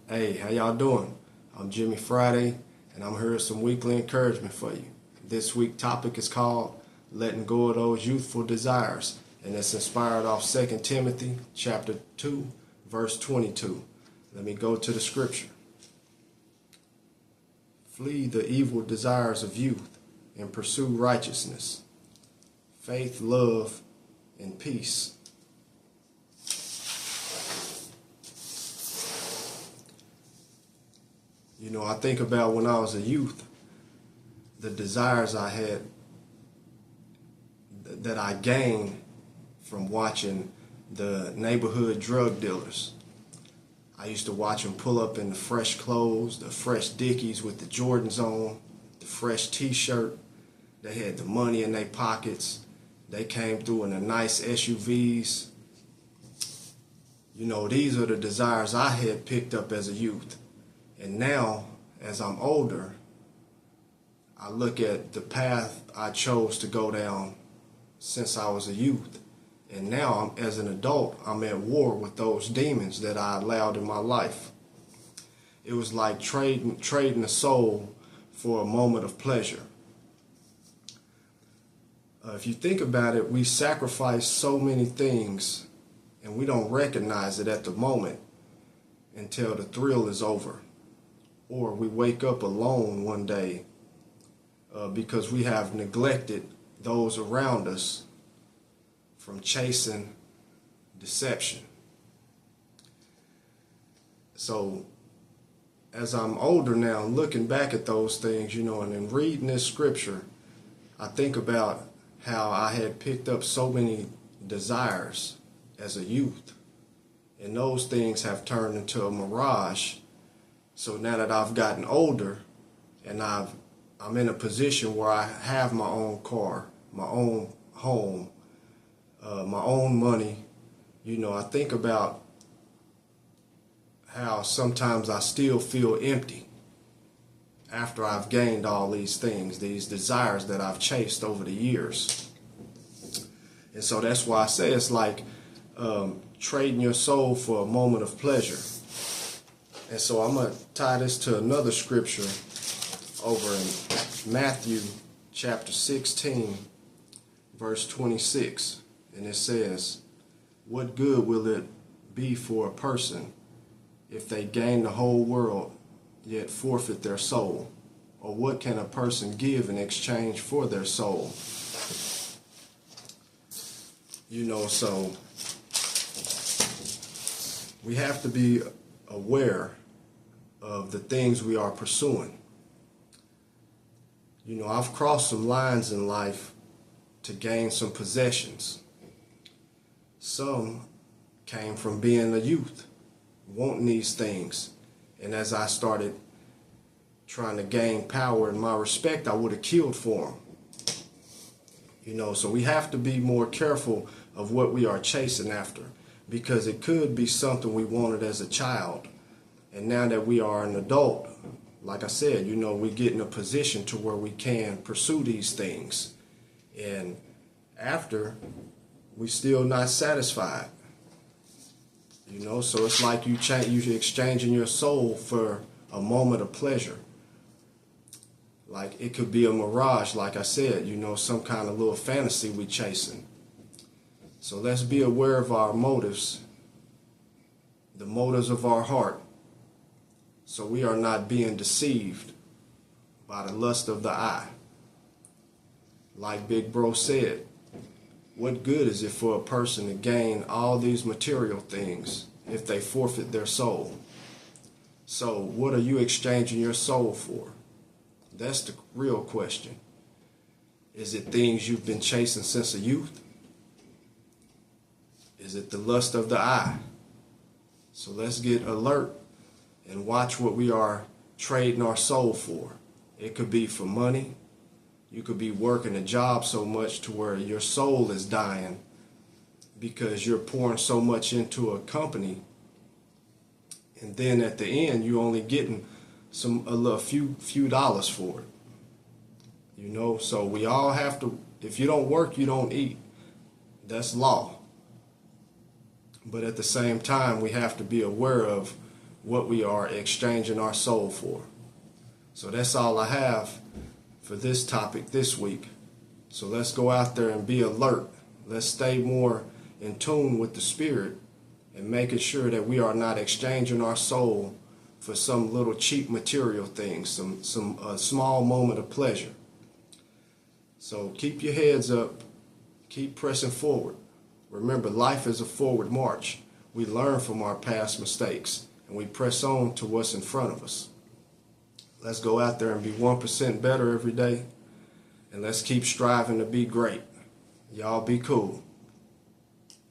Hey, how y'all doing? I'm Jimmy Friday, and I'm here with some weekly encouragement for you. This week's topic is called Letting Go of Those Youthful Desires, and it's inspired off 2 Timothy chapter 2, verse 22. Let me go to the scripture. Flee the evil desires of youth and pursue righteousness, faith, love, and peace. You know, I think about when I was a youth, the desires I had that I gained from watching the neighborhood drug dealers. I used to watch them pull up in the fresh clothes, the fresh Dickies with the Jordans on, the fresh t-shirt. They had the money in their pockets. They came through in the nice SUVs. You know, these are the desires I had picked up as a youth. And now, as I'm older, I look at the path I chose to go down since I was a youth. And now, as an adult, I'm at war with those demons that I allowed in my life. It was like trading a soul for a moment of pleasure. If you think about it, we sacrifice so many things, and we don't recognize it at the moment until the thrill is over. Or we wake up alone one day because we have neglected those around us from chasing deception. So as I'm older now, looking back at those things, you know, and in reading this scripture, I think about how I had picked up so many desires as a youth, and those things have turned into a mirage. So now that I've gotten older and I'm in a position where I have my own car, my own home, my own money, you know, I think about how sometimes I still feel empty after I've gained all these things, these desires that I've chased over the years. And so that's why I say it's like trading your soul for a moment of pleasure. And so I'm going to tie this to another scripture over in Matthew chapter 16, verse 26. And it says, "What good will it be for a person if they gain the whole world yet forfeit their soul? Or what can a person give in exchange for their soul?" You know, so we have to be aware of the things we are pursuing. You know, I've crossed some lines in life to gain some possessions. Some came from being a youth, wanting these things. And as I started trying to gain power and my respect, I would have killed for them. You know, so we have to be more careful of what we are chasing after, because it could be something we wanted as a child. And now that we are an adult, like I said, you know, we get in a position to where we can pursue these things. And after, we still not satisfied. You know, so it's like you exchanging your soul for a moment of pleasure. Like it could be a mirage, like I said, you know, some kind of little fantasy we chasing. So let's be aware of our motives, the motives of our heart, so we are not being deceived by the lust of the eye. Like Big Bro said, what good is it for a person to gain all these material things if they forfeit their soul? So what are you exchanging your soul for? That's the real question. Is it things you've been chasing since a youth? Is it the lust of the eye? So let's get alert and watch what we are trading our soul for. It could be for money. You could be working a job so much to where your soul is dying because you're pouring so much into a company, and then at the end you're only getting a few dollars for it. You know, so we all have to, if you don't work, you don't eat. That's law. But at the same time, we have to be aware of what we are exchanging our soul for. So that's all I have for this topic this week. So let's go out there and be alert. Let's stay more in tune with the Spirit and making sure that we are not exchanging our soul for some little cheap material things, some small moment of pleasure. So keep your heads up, keep pressing forward. Remember, life is a forward march. We learn from our past mistakes and we press on to what's in front of us. Let's go out there and be 1% better every day, and let's keep striving to be great. Y'all be cool.